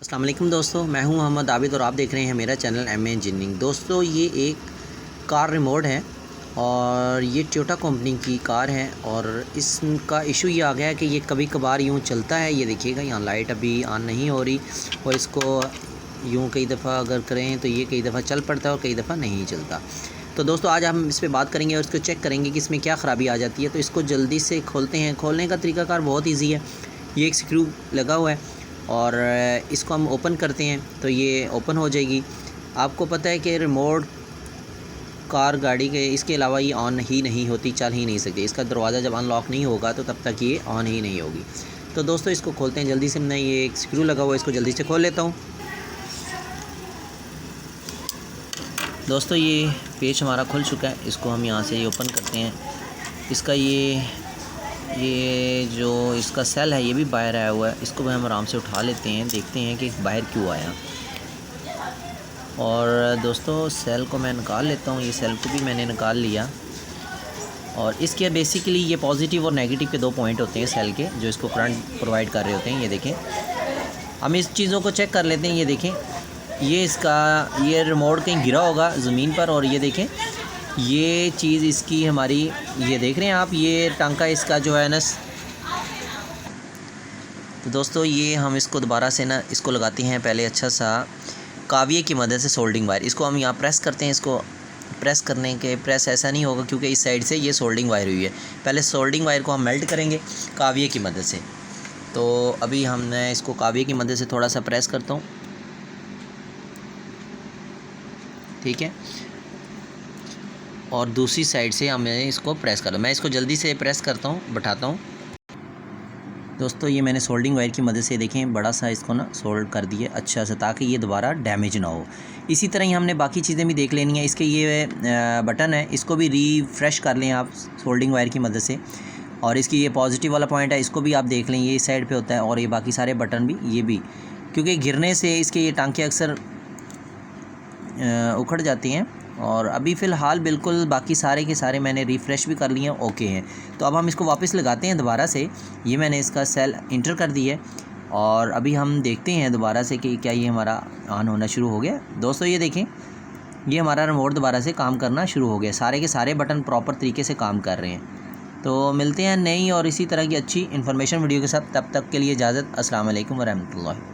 अस्सलाम वालेकुम दोस्तों, मैं हूं मोहम्मद आबिद और आप देख रहे हैं मेरा चैनल एम इंजीनियरिंग। दोस्तों ये एक कार रिमोट है और ये टोयोटा कंपनी की कार है और इसका इशू ये आ गया है कि ये कभी कभार यूं चलता है। ये देखिएगा यहाँ लाइट अभी ऑन नहीं हो रही और इसको यूं कई दफ़ा अगर करें तो ये कई दफ़ा चल पड़ता है और कई दफ़ा नहीं चलता। तो दोस्तों आज हम इस पर बात करेंगे और इसको चेक करेंगे कि इसमें क्या ख़राबी आ जाती है। तो इसको जल्दी से खोलते हैं। खोलने का तरीकाकार बहुत ईजी है। ये एक स्क्रू लगा हुआ है और इसको हम ओपन करते हैं तो ये ओपन हो जाएगी। आपको पता है कि रिमोट कार गाड़ी के इसके अलावा ये ऑन ही नहीं होती, चल ही नहीं सकती। इसका दरवाज़ा जब अनलॉक नहीं होगा तो तब तक ये ऑन ही नहीं होगी। तो दोस्तों इसको खोलते हैं जल्दी से। मैं ये एक स्क्रू लगा हुआ है, इसको जल्दी से खोल लेता हूँ। दोस्तों ये पेच हमारा खुल चुका है, इसको हम यहाँ से ओपन करते हैं। इसका ये जो इसका सेल है ये भी बाहर आया हुआ है, इसको भी हम आराम से उठा लेते हैं, देखते हैं कि बाहर क्यों आया। और दोस्तों सेल को मैं निकाल लेता हूँ। ये सेल को भी मैंने निकाल लिया और इसके बेसिकली ये पॉजिटिव और नेगेटिव के दो पॉइंट होते हैं सेल के, जो इसको करंट प्रोवाइड कर रहे होते हैं। ये देखें, हम इस चीज़ों को चेक कर लेते हैं। ये देखें, ये रिमोट कहीं गिरा होगा ज़मीन पर और ये देखें ये चीज़ इसकी हमारी, ये देख रहे हैं आप, ये टांका इसका जो है ना। तो दोस्तों ये हम इसको दोबारा से ना इसको लगाते हैं पहले अच्छा सा काविये की मदद से सोल्डिंग वायर। इसको हम यहाँ प्रेस करते हैं। इसको प्रेस करने के प्रेस ऐसा नहीं होगा क्योंकि इस साइड से ये सोल्डिंग वायर हुई है। पहले सोल्डिंग वायर को हम मेल्ट करेंगे काविये की मदद से। तो अभी हमने इसको काविये की मदद से थोड़ा सा प्रेस करता हूँ, ठीक है। और दूसरी साइड से हमें इसको प्रेस करना। मैं इसको जल्दी से प्रेस करता हूँ, बैठाता हूँ। दोस्तों ये मैंने सोल्डिंग वायर की मदद से देखें बड़ा सा इसको ना सोल्ड कर दिया अच्छा सा, ताकि ये दोबारा डैमेज ना हो। इसी तरह ही हमने बाकी चीज़ें भी देख लेनी है। इसके ये बटन है, इसको भी रीफ्रेश कर लें आप सोल्डिंग वायर की मदद से। और इसकी ये पॉजिटिव वाला पॉइंट है, इसको भी आप देख लें, ये इस साइड पे होता है। और ये बाकी सारे बटन भी, ये भी, क्योंकि गिरने से इसके ये टांके अक्सर उखड़ जाती हैं। और अभी फ़िलहाल बिल्कुल बाकी सारे के सारे मैंने रिफ़्रेश भी कर लिए हैं, ओके हैं। तो अब हम इसको वापस लगाते हैं दोबारा से। ये मैंने इसका सेल इंटर कर दिया है और अभी हम देखते हैं दोबारा से कि क्या ये हमारा ऑन होना शुरू हो गया। दोस्तों ये देखें, ये हमारा रिमोट दोबारा से काम करना शुरू हो गया। सारे के सारे बटन प्रॉपर तरीके से काम कर रहे हैं। तो मिलते हैं नई और इसी तरह की अच्छी इन्फॉर्मेशन वीडियो के साथ। तब तक के लिए इजाज़त। अस्सलाम वालेकुम व रहमतुल्लाह।